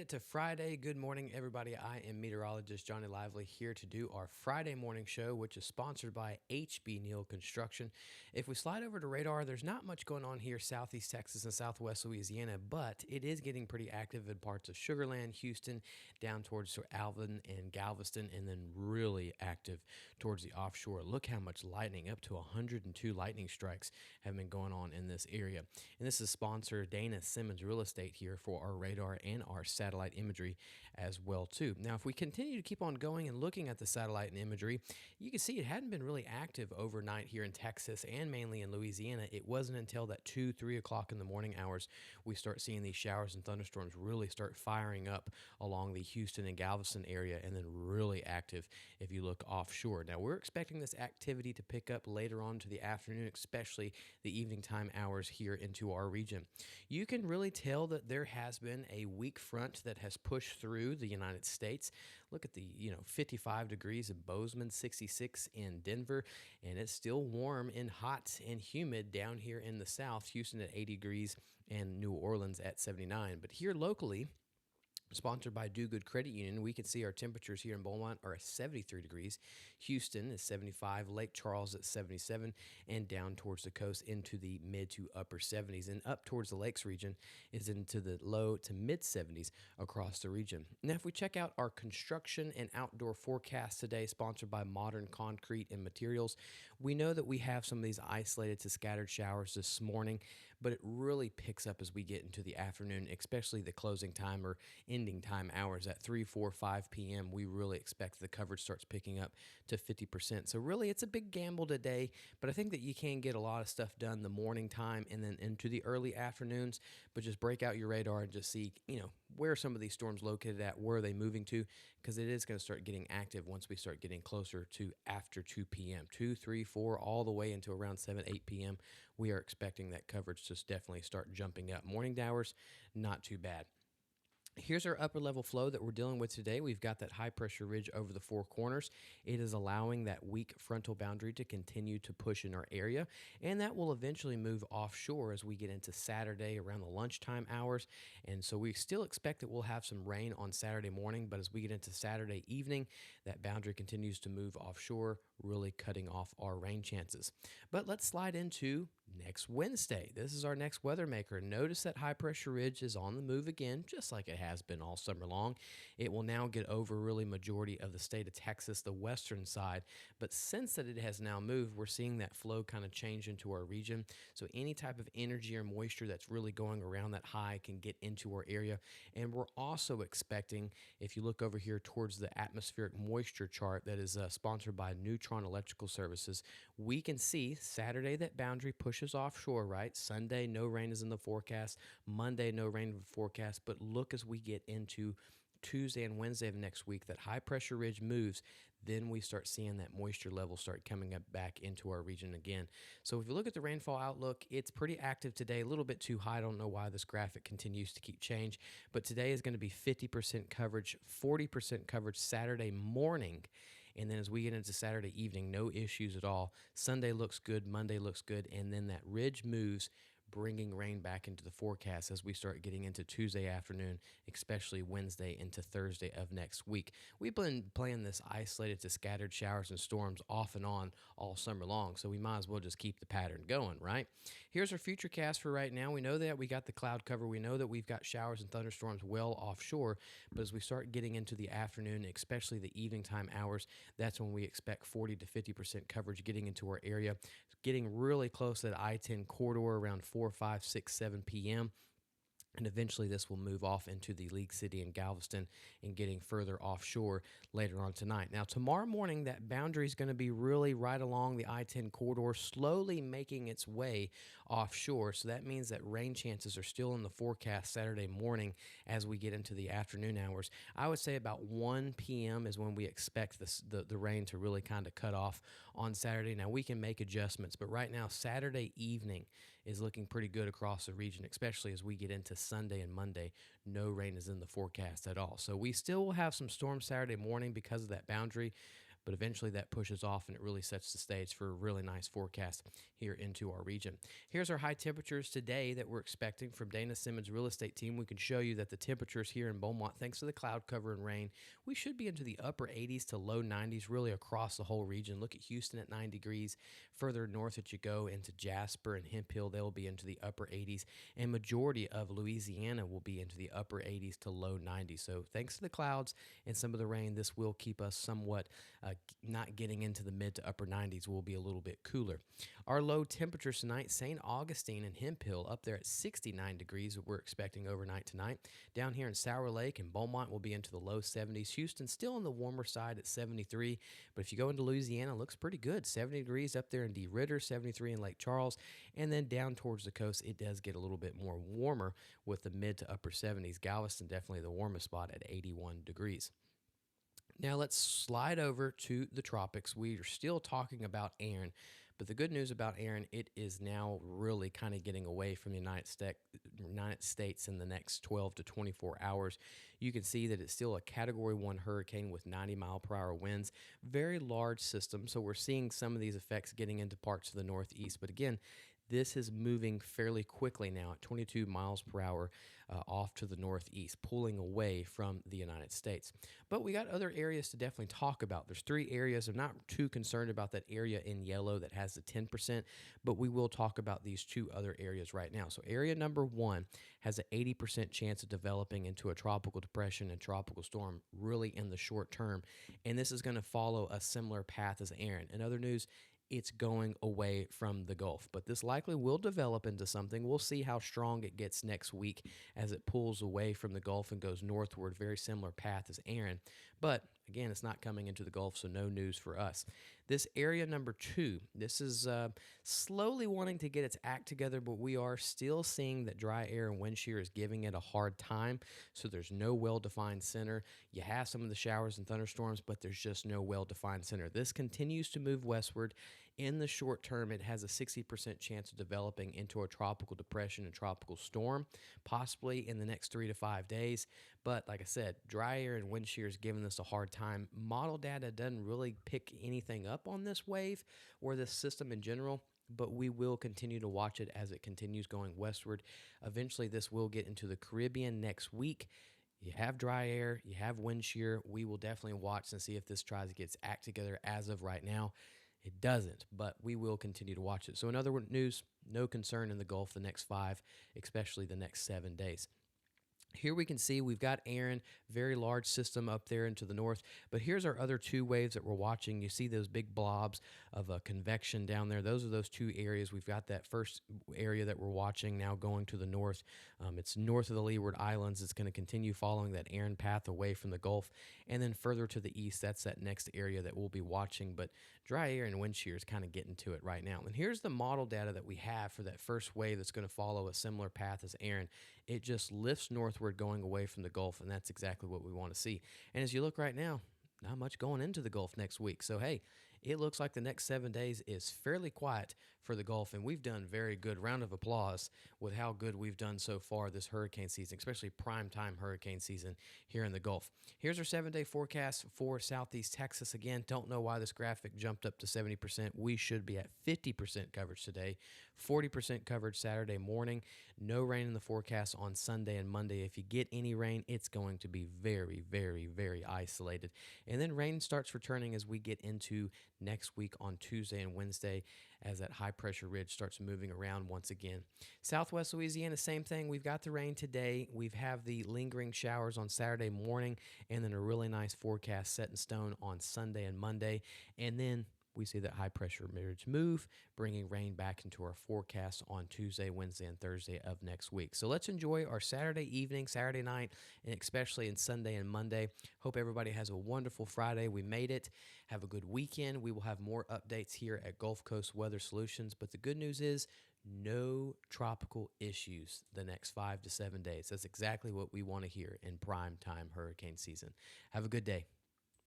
it to Friday. Good morning, everybody. I am meteorologist Johnny Lively here to do our Friday morning show, which is sponsored by HB Neal Construction. If we slide over to radar, there's not much going on here, southeast Texas and southwest Louisiana, but it is getting pretty active in parts of Sugar Land, Houston, down towards Alvin and Galveston, and then really active towards the offshore. Look how much lightning, up to 102 lightning strikes, have been going on in this area. And this is sponsor Dana Simmons Real Estate here for our radar and our satellite imagery as well too. Now, if we continue to keep on going and looking at the satellite and imagery, you can see it hadn't been really active overnight here in Texas and mainly in Louisiana. It wasn't until that 2-3 o'clock in the morning hours we start seeing these showers and thunderstorms really start firing up along the Houston and Galveston area, and then really active if you look offshore. Now, we're expecting this activity to pick up later on to the afternoon, especially the evening time hours here into our region. You can really tell that there has been a weak front that has pushed through the United States. Look at the 55 degrees in Bozeman, 66 in Denver, and it's still warm and hot and humid down here in the south. Houston at 80 degrees and New Orleans at 79. But here locally, sponsored by Do Good Credit Union, we can see our temperatures here in Beaumont are 73 degrees. Houston is 75, Lake Charles at 77, and down towards the coast into the mid to upper 70s. And up towards the lakes region is into the low to mid 70s across the region. Now, if we check out our construction and outdoor forecast today, sponsored by Modern Concrete and Materials, we know that we have some of these isolated to scattered showers this morning, but it really picks up as we get into the afternoon, especially the closing time or ending time hours at 3, 4, 5 p.m. We really expect the coverage starts picking up to 50%. So really, it's a big gamble today, but I think that you can get a lot of stuff done the morning time and then into the early afternoons. But just break out your radar and just see, where are some of these storms located at? Where are they moving to? Because it is going to start getting active once we start getting closer to after 2 p.m. 2, 3, 4, all the way into around 7, 8 p.m. We are expecting that coverage to definitely start jumping up. Morning hours, not too bad. Here's our upper level flow that we're dealing with today. We've got that high pressure ridge over the four corners. It is allowing that weak frontal boundary to continue to push in our area, and that will eventually move offshore as we get into Saturday around the lunchtime hours. And so we still expect that we'll have some rain on Saturday morning, but as we get into Saturday evening, that boundary continues to move offshore, really cutting off our rain chances. But let's slide into next Wednesday. This is our next weather maker. Notice that high pressure ridge is on the move again, just like it has been all summer long. It will now get over really majority of the state of Texas, the western side. But since that it has now moved, we're seeing that flow kind of change into our region. So any type of energy or moisture that's really going around that high can get into our area. And we're also expecting, if you look over here towards the atmospheric moisture chart that is sponsored by Neutron Electrical Services, we can see Saturday that boundary pushes offshore, right? Sunday, no rain is in the forecast. Monday, no rain in the forecast. But look, as we get into Tuesday and Wednesday of next week, that high pressure ridge moves, then we start seeing that moisture level start coming up back into our region again. So if you look at the rainfall outlook, it's pretty active today, a little bit too high. I don't know why this graphic continues to keep change, but today is going to be 50% coverage, 40% coverage Saturday morning. And then as we get into Saturday evening, no issues at all. Sunday looks good, Monday looks good, and then that ridge moves, bringing rain back into the forecast as we start getting into Tuesday afternoon, especially Wednesday into Thursday of next week. We've been playing this isolated to scattered showers and storms off and on all summer long, so we might as well just keep the pattern going, right? Here's our future cast for right now. We know that we got the cloud cover. We know that we've got showers and thunderstorms well offshore, but as we start getting into the afternoon, especially the evening time hours, that's when we expect 40 to 50% coverage getting into our area, getting really close to that I-10 corridor around 4, 5, 6, 7 p.m. And eventually this will move off into the League City and Galveston and getting further offshore later on tonight. Now, tomorrow morning, that boundary is going to be really right along the I-10 corridor, slowly making its way offshore. So that means that rain chances are still in the forecast Saturday morning as we get into the afternoon hours. I would say about 1 p.m. is when we expect the rain to really kind of cut off on Saturday. Now, we can make adjustments, but right now, Saturday evening is looking pretty good across the region, especially as we get into Sunday and Monday. No rain is in the forecast at all. So we still will have some storms Saturday morning because of that boundary, but eventually that pushes off and it really sets the stage for a really nice forecast here into our region. Here's our high temperatures today that we're expecting from Dana Simmons Real Estate Team. We can show you that the temperatures here in Beaumont, thanks to the cloud cover and rain, we should be into the upper 80s to low 90s really across the whole region. Look at Houston at 9 degrees. Further north that you go into Jasper and Hemp Hill, they'll be into the upper 80s, and majority of Louisiana will be into the upper 80s to low 90s. So thanks to the clouds and some of the rain, this will keep us somewhat not getting into the mid to upper 90s. Will be a little bit cooler. Our low temperatures tonight, St. Augustine and Hemp Hill up there at 69 degrees, we're expecting overnight tonight. Down here in Sour Lake and Beaumont will be into the low 70s. Houston still on the warmer side at 73, but if you go into Louisiana, it looks pretty good. 70 degrees up there in D. Ritter, 73 in Lake Charles, and then down towards the coast, it does get a little bit more warmer with the mid to upper 70s. Galveston definitely the warmest spot at 81 degrees. Now let's slide over to the tropics. We are still talking about Aaron, but the good news about Aaron, it is now really kind of getting away from the United States in the next 12 to 24 hours. You can see that it's still a Category 1 hurricane with 90-mile-per-hour winds. Very large system, so we're seeing some of these effects getting into parts of the Northeast. But again, this is moving fairly quickly now at 22 miles per hour off to the northeast, pulling away from the United States. But we got other areas to definitely talk about. There's 3 areas. I'm not too concerned about that area in yellow that has the 10%, but we will talk about these 2 other areas right now. So area number 1 has an 80% chance of developing into a tropical depression and tropical storm really in the short term, and this is going to follow a similar path as Aaron. In other news, it's going away from the Gulf, but this likely will develop into something. We'll see how strong it gets next week as it pulls away from the Gulf and goes northward. Very similar path as Aaron, but again, it's not coming into the Gulf, so no news for us. This area number 2, this is slowly wanting to get its act together, but we are still seeing that dry air and wind shear is giving it a hard time, so there's no well-defined center. You have some of the showers and thunderstorms, but there's just no well-defined center. This continues to move westward. In the short term, it has a 60% chance of developing into a tropical depression and tropical storm, possibly in the next 3 to 5 days. But like I said, dry air and wind shear is giving us a hard time. Model data doesn't really pick anything up on this wave or this system in general, but we will continue to watch it as it continues going westward. Eventually, this will get into the Caribbean next week. You have dry air, you have wind shear. We will definitely watch and see if this tries to get its act together. As of right now, it doesn't, but we will continue to watch it. So in other news, no concern in the Gulf the next 5, especially the next 7 days. Here we can see we've got Aaron, very large system up there into the north, but here's our other 2 waves that we're watching. You see those big blobs of convection down there. Those are those 2 areas. We've got that first area that we're watching now going to the north. It's north of the Leeward Islands. It's going to continue following that Aaron path away from the Gulf, and then further to the east, that's that next area that we'll be watching, but dry air and wind shear is kind of getting to it right now. And here's the model data that we have for that first wave that's going to follow a similar path as Aaron. It just lifts northward going away from the Gulf, and that's exactly what we want to see. And as you look right now, not much going into the Gulf next week. So, hey, it looks like the next 7 days is fairly quiet for the Gulf, and we've done very good. Round of applause with how good we've done so far this hurricane season, especially prime-time hurricane season here in the Gulf. Here's our 7-day forecast for Southeast Texas. Again, don't know why this graphic jumped up to 70%. We should be at 50% coverage today, 40% coverage Saturday morning. No rain in the forecast on Sunday and Monday. If you get any rain, it's going to be very, very, very isolated. And then rain starts returning as we get into next week on Tuesday and Wednesday as that high pressure ridge starts moving around once again. Southwest Louisiana, same thing. We've got the rain today. We have the lingering showers on Saturday morning, and then a really nice forecast set in stone on Sunday and Monday. And then we see that high pressure ridge move, bringing rain back into our forecast on Tuesday, Wednesday, and Thursday of next week. So let's enjoy our Saturday evening, Saturday night, and especially in Sunday and Monday. Hope everybody has a wonderful Friday. We made it. Have a good weekend. We will have more updates here at Gulf Coast Weather Solutions. But the good news is no tropical issues the next 5 to 7 days. That's exactly what we want to hear in prime time hurricane season. Have a good day.